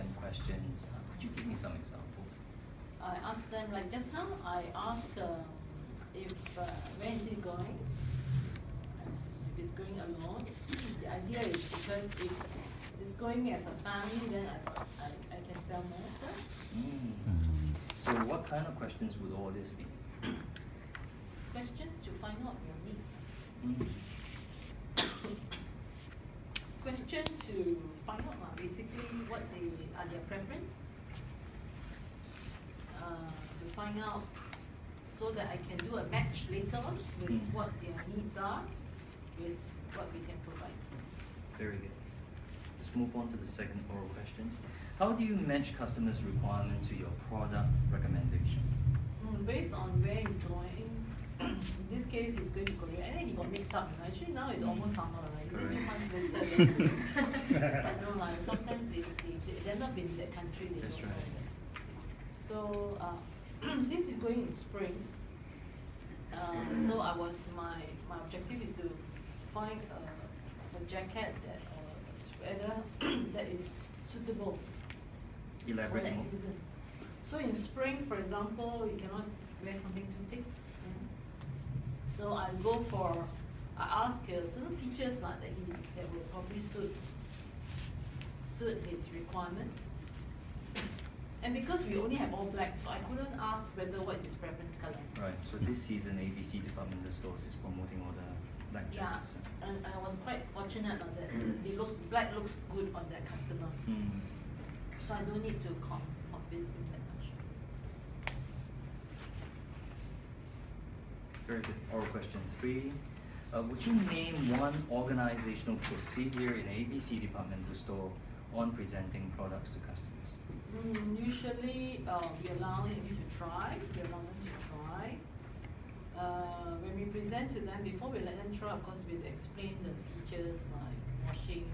them questions. Could you give me some example? I ask them, like just now, I ask if where is he going? If he's going alone. The idea is because if it's going as a family, then I can sell more stuff. So what kind of questions would all this be? Questions to find out your needs. Question to find out basically what are their preference. To find out so that I can do a match later on with what their needs are with what we can provide. Very good. Let's move on to the second oral questions. How do you match customers' requirement to your product recommendation? Based on where he's going, in this case he's going to Korea, and then he got mixed up. Actually now it's almost summer, right? Is it 2 months later? I don't know, sometimes they've not been in that country. That's right. So since he's going in spring, so my objective is to find a jacket or a sweater that is suitable for that season. So in spring, for example, you cannot wear something too thick. So I ask certain features that will probably suit his requirement. And because we only have all black, so I couldn't ask whether what is his preference color. Right. So this season, ABC departmental stores is promoting all the black jackets. Yeah, and I was quite fortunate on that. Black looks good on that customer. So I don't need to convince him that much. Very good. Oral question 3. Would you name one organizational procedure in ABC departmental store on presenting products to customers? Usually, we allow them to try. When we present to them, before we let them try, of course, we explain the features like washing.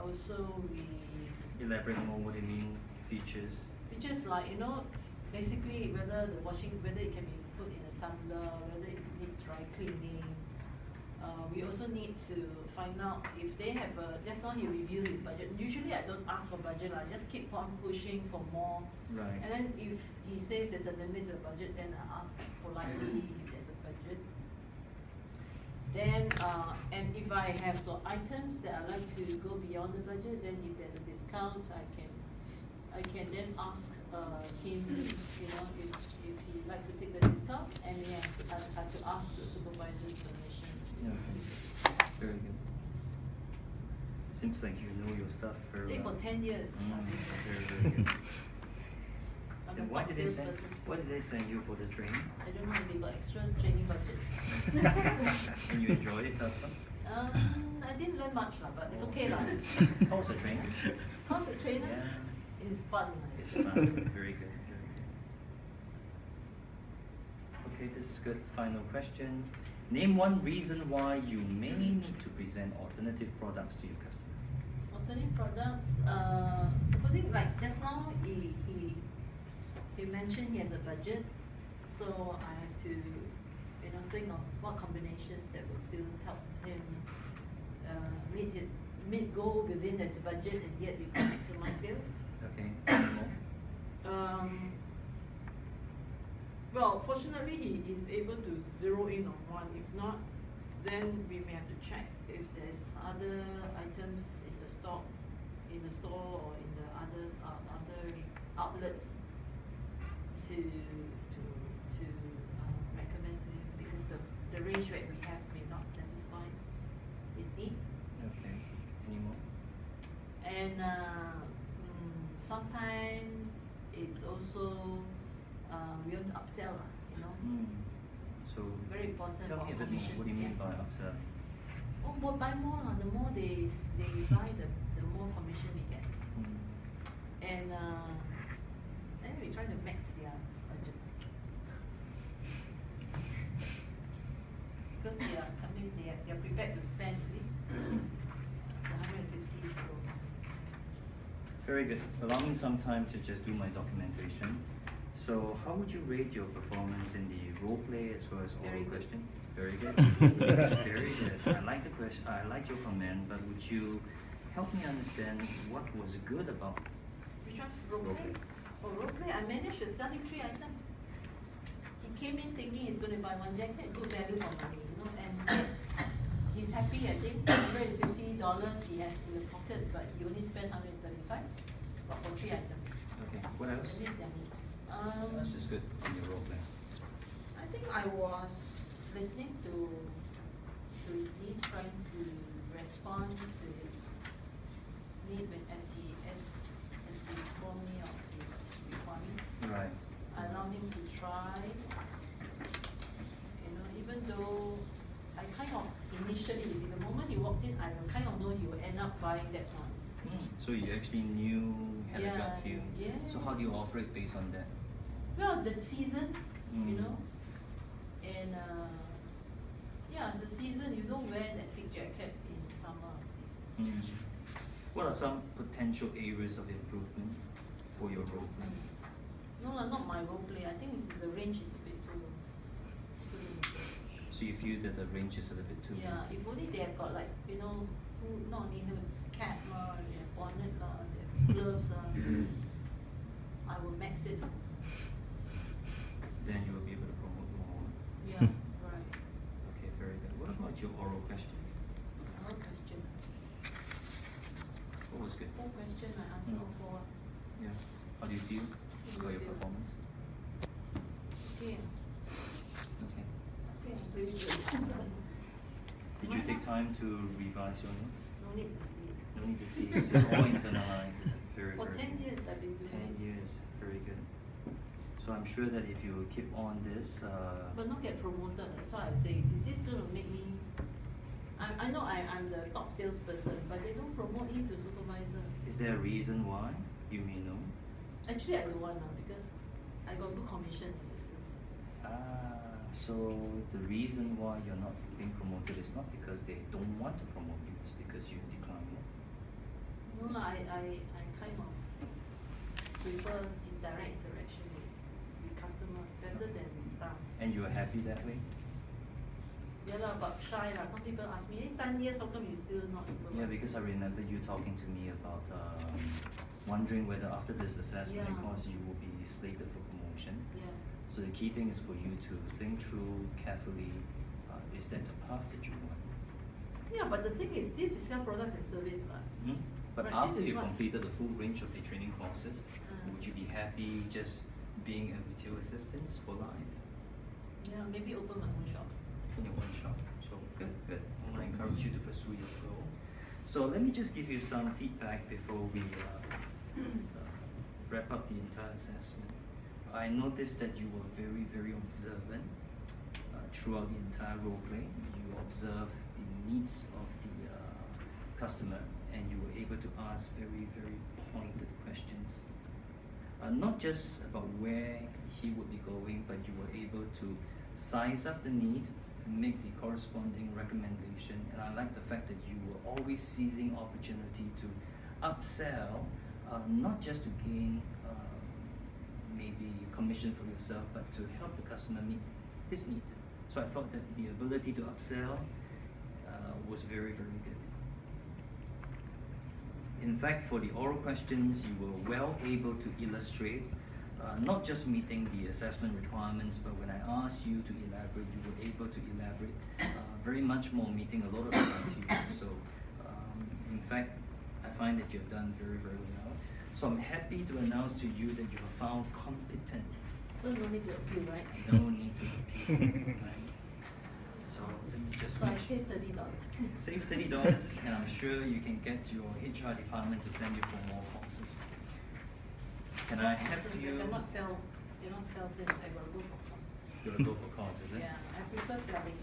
Also, we elaborate more what do you mean features. Features like basically whether it can be put in a tumbler, whether it needs dry cleaning. We also need to find out if they have just now he reviewed his budget. Usually I don't ask for budget, I just keep on pushing for more. Right. And then if he says there's a limit to the budget, then I ask politely if there's a budget. Then, and if I have the items that I like to go beyond the budget, then if there's a discount, I can then ask him, if he likes to take the discount, and we have to ask the supervisor's permission. Yeah. Very good. Seems like you know your stuff very well. For 10 years. Very good. And why did they send you for the training? I don't know, they got extra training budgets. And you enjoyed it, husband? I didn't learn much, but it's okay. How was the training? How's the training? Yeah. It's fun. It's fun. Very good. Very good. Okay, this is good. Final question. Name one reason why you may need to present alternative products to your customer. Alternative products, supposing like just now he mentioned he has a budget, so I have to think of what combinations that will still help him meet goal within his budget and yet we can maximize sales. Okay. Any more? Well, fortunately, he is able to zero in on one. If not, then we may have to check if there's other items in the store or in the other outlets to recommend to him, because the range that we have may not satisfy his need. Okay. Any more? And sometimes it's also we have to upsell, So very important. Tell me a bit more. What do you mean by upsell? Oh, buy more. The more they buy, the more commission we get. And then we try to max their budget because they are prepared to spend. You see, the 150. So. Very good. Allow me some time to just do my documentation. So how would you rate your performance in the role play as well as oral question? Very good. Very good. I like the question. I like your comment, but would you help me understand what was good about Which one? Roleplay? Oh, roleplay, I managed to sell him 3 items. He came in thinking he's going to buy 1 jacket, good value for money, you know, and he's happy, I think. $150 he has in the pocket, but he only spent 135 but for 3 items. Okay, what else? That means their needs. What else is good in your role play? I think I was listening to his need, trying to respond to his need as he informed me of his requirement. Right. I allowed him to try, you know, even though I kind of initially, you see, the moment he walked in, I kind of know he will end up buying that one. So you actually knew, had a gut feel. Yeah. So how do you operate based on that? Well, the season, you Mm. know, and yeah, the season, you don't wear that thick jacket in summer, see. Mm. What are some potential areas of improvement for your role play? No, not my role play. I think the range is a bit too limited. So you feel that the range is a little bit too Yeah, limited? if only they have got like, you know, not only have a cap lah, they have bonnet lah, they have gloves lah. I will max it. Then you will be able to promote more. Yeah, right. Okay, very good. What about your oral question? Another question. What was good? Whole question I answered all four. Yeah. How do you feel about your performance? Okay. Okay. Okay, I'm pretty good. Did you take time to revise your notes? No need to see. No need to see. It's all internalized. Very, For very 10 good. years I've been doing 10 it. years. Very good. So I'm sure that if you keep on this, But not get promoted, that's why I say, is this going to make me... I know I'm the top salesperson, but they don't promote him to supervisor. is there a reason why? You may know. Actually, I don't want now because I got good commission as a salesperson. So the reason why you're not being promoted is not because they don't want to promote you, it's because you decline it. No, I kind of prefer indirect interaction with customer better than with staff. And you are happy that way? Yeah lah, but shy lah. Some people ask me, 10 years, how come you still not supervisor? Yeah, because I remember you talking to me about wondering whether after this assessment Yeah. course you will be slated for promotion. Yeah. So the key thing is for you to think through carefully, is that the path that you want? Yeah, but the thing is, this is sell products and service, right? But Right, after this is you what- completed the full range of the training courses, would you be happy just being a retail assistant for life Yeah, maybe open my own shop. in your one shop? So good, good. I want to encourage you to pursue your goal. So let me just give you some feedback before we wrap up the entire assessment. I noticed that you were very, very observant throughout the entire role play. You observed the needs of the customer and you were able to ask very, very pointed questions. Not just about where he would be going, but you were able to size up the need, make the corresponding recommendation, and I like the fact that you were always seizing opportunity to upsell, not just to gain maybe commission for yourself, but to help the customer meet his need. So I thought that the ability to upsell was very, very good. In fact, for the oral questions, you were well able to illustrate, not just meeting the assessment requirements, but when I asked you to elaborate, you were able to elaborate very much more, meeting a lot of the criteria. So, in fact, I find that you've done very, very well. So I'm happy to announce to you that you are found competent. So no need to appeal, right? No need to appeal. Right? So let me just So I make sure. saved $30. Save $30, and I'm sure you can get your HR department to send you for more courses. Can I have Since you? I cannot sell this, I will go for course. You'll go for courses, is it? Yeah, I prefer selling.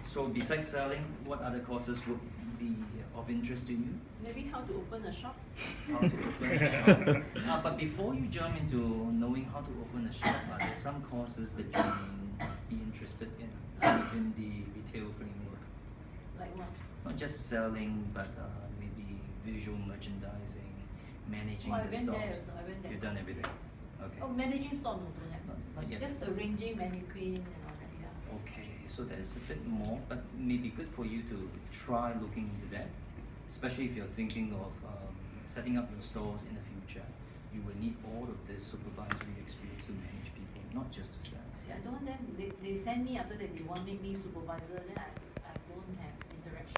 So besides selling, what other courses would be of interest to you? Maybe how to open a shop. How to open a shop. But before you jump into knowing how to open a shop, are there some courses that you may be interested in within the retail framework? Like what? Not just selling, but maybe visual merchandising, managing Oh, I the went there stores. also. I went there. You've done everything. Okay. Oh, managing store, no, don't have. Not yet. Just arranging mannequin and all that, yeah. Okay, so that is a bit more, but maybe good for you to try looking into that. especially if you're thinking of setting up your stores in the future, you will need all of this supervisory experience to manage people, not just to sell. See, I don't want them. They send me after that. They want make me supervisor. Then